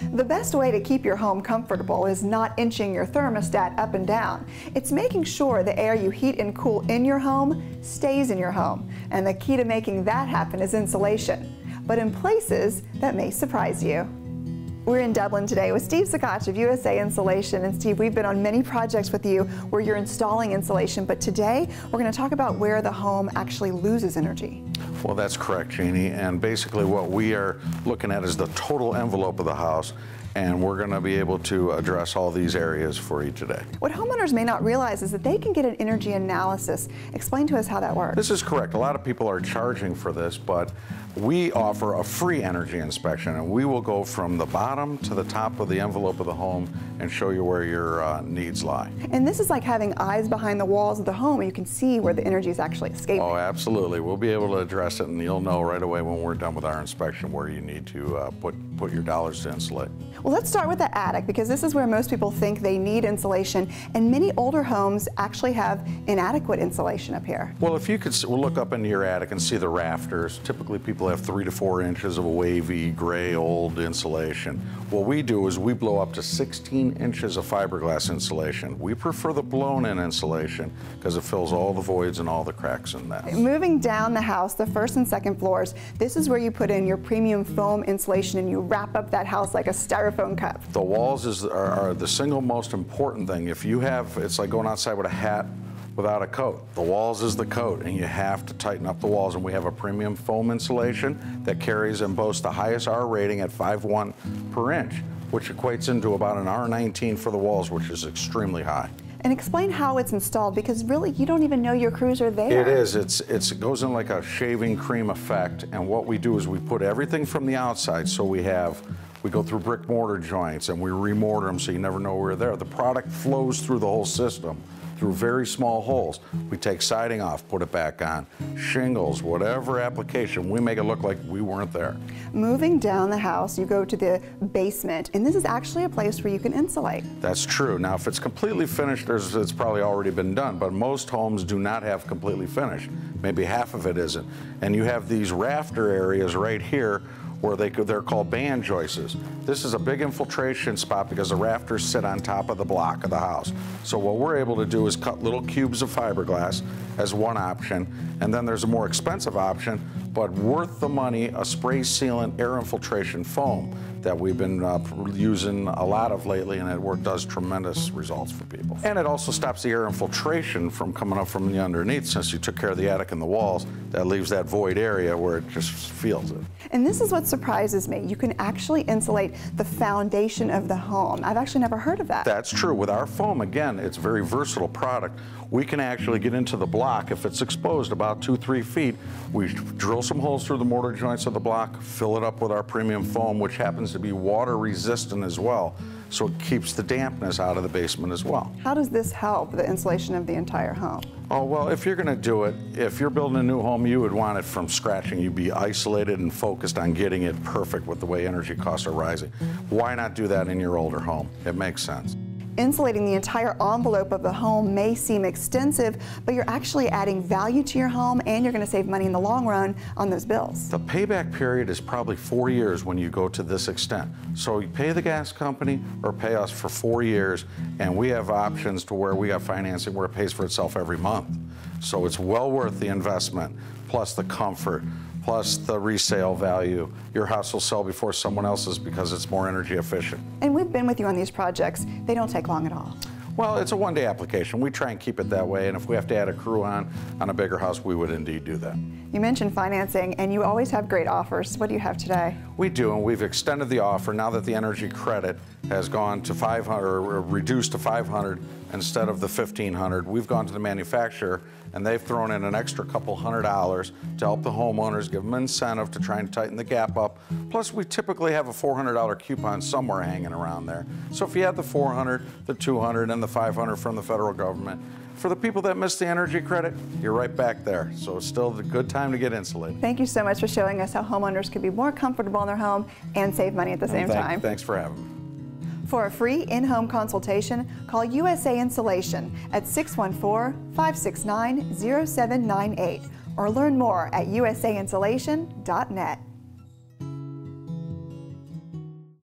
The best way to keep your home comfortable is not inching your thermostat up and down. It's making sure the air you heat and cool in your home stays in your home. And the key to making that happen is insulation, but in places that may surprise you. We're in Dublin today with Steve Sakach of USA Insulation. And Steve, we've been on many projects with you where you're installing insulation, but today we're going to talk about where the home actually loses energy. Well, that's correct, Jeannie. And basically what we are looking at is the total envelope of the house, and we're going to be able to address all these areas for you today. What homeowners may not realize is that they can get an energy analysis. Explain to us how that works. This is correct. A lot of people are charging for this, but we offer a free energy inspection, and we will go from the bottom to the top of the envelope of the home and show you where your needs lie. And this is like having eyes behind the walls of the home, and you can see where the energy is actually escaping. Oh, absolutely. We'll be able to address it, and you'll know right away when we're done with our inspection where you need to put your dollars to insulate. Well, let's start with the attic, because this is where most people think they need insulation, and many older homes actually have inadequate insulation up here. Well, if you could look up into your attic and see the rafters, typically people have 3 to 4 inches of wavy, gray, old insulation. What we do is we blow up to 16 inches of fiberglass insulation. We prefer the blown-in insulation because it fills all the voids and all the cracks in that. Moving down the house, the first and second floors, this is where you put in your premium foam insulation and you wrap up that house like a styrofoam cup. The walls are the single most important thing. If you have, it's like going outside with a hat without a coat. The walls is the coat, and you have to tighten up the walls, and we have a premium foam insulation that carries and boasts the highest R rating at 5.1 per inch, which equates into about an R19 for the walls, which is extremely high. And explain how it's installed, because really you don't even know your crews are there. It is. It goes in like a shaving cream effect, and what we do is we put everything from the outside, so we go through brick mortar joints and we remortar them so you never know we're there. The product flows through the whole system through very small holes. We take siding off, put it back on. Shingles, whatever application, we make it look like we weren't there. Moving down the house, you go to the basement, and this is actually a place where you can insulate. That's true. Now, if it's completely finished, it's probably already been done, but most homes do not have completely finished. Maybe half of it isn't. And you have these rafter areas right here where they're called band joists. This is a big infiltration spot because the rafters sit on top of the block of the house. So what we're able to do is cut little cubes of fiberglass as one option, and then there's a more expensive option, but worth the money, a spray sealant air infiltration foam that we've been using a lot of lately, and it does tremendous results for people. And it also stops the air infiltration from coming up from the underneath. Since you took care of the attic and the walls, that leaves that void area where it just feels it. And this is what surprises me. You can actually insulate the foundation of the home. I've actually never heard of that. That's true. With our foam, again, it's a very versatile product. We can actually get into the block if it's exposed about 2-3 feet. We drill some holes through the mortar joints of the block, fill it up with our premium foam, which happens to be water resistant as well, so it keeps the dampness out of the basement as well. How does this help the insulation of the entire home? Oh, well, if you're going to do it, if you're building a new home, you would want it from scratch, and you'd be isolated and focused on getting it perfect with the way energy costs are rising. Why not do that in your older home? It makes sense. Insulating the entire envelope of the home may seem extensive, but you're actually adding value to your home, and you're going to save money in the long run on those bills. The payback period is probably 4 years when you go to this extent. So you pay the gas company or pay us for 4 years, and we have options to where we got financing where it pays for itself every month. So it's well worth the investment, plus the comfort, plus the resale value. Your house will sell before someone else's because it's more energy efficient. And we've been with you on these projects. They don't take long at all. Well, it's a one-day application. We try and keep it that way, and if we have to add a crew on a bigger house, we would indeed do that. You mentioned financing, and you always have great offers. What do you have today? We do, and we've extended the offer now that the energy credit has gone to 500, or reduced to 500 instead of the 1,500. We've gone to the manufacturer, and they've thrown in an extra couple $100 to help the homeowners, give them incentive to try and tighten the gap up. Plus, we typically have a $400 coupon somewhere hanging around there. So if you had the 400, the 200, and the 500 from the federal government, for the people that missed the energy credit, you're right back there. So it's still a good time to get insulated. Thank you so much for showing us how homeowners can be more comfortable in their home and save money at the same time. Thanks for having me. For a free in-home consultation, call USA Insulation at 614-569-0798 or learn more at usainsulation.net.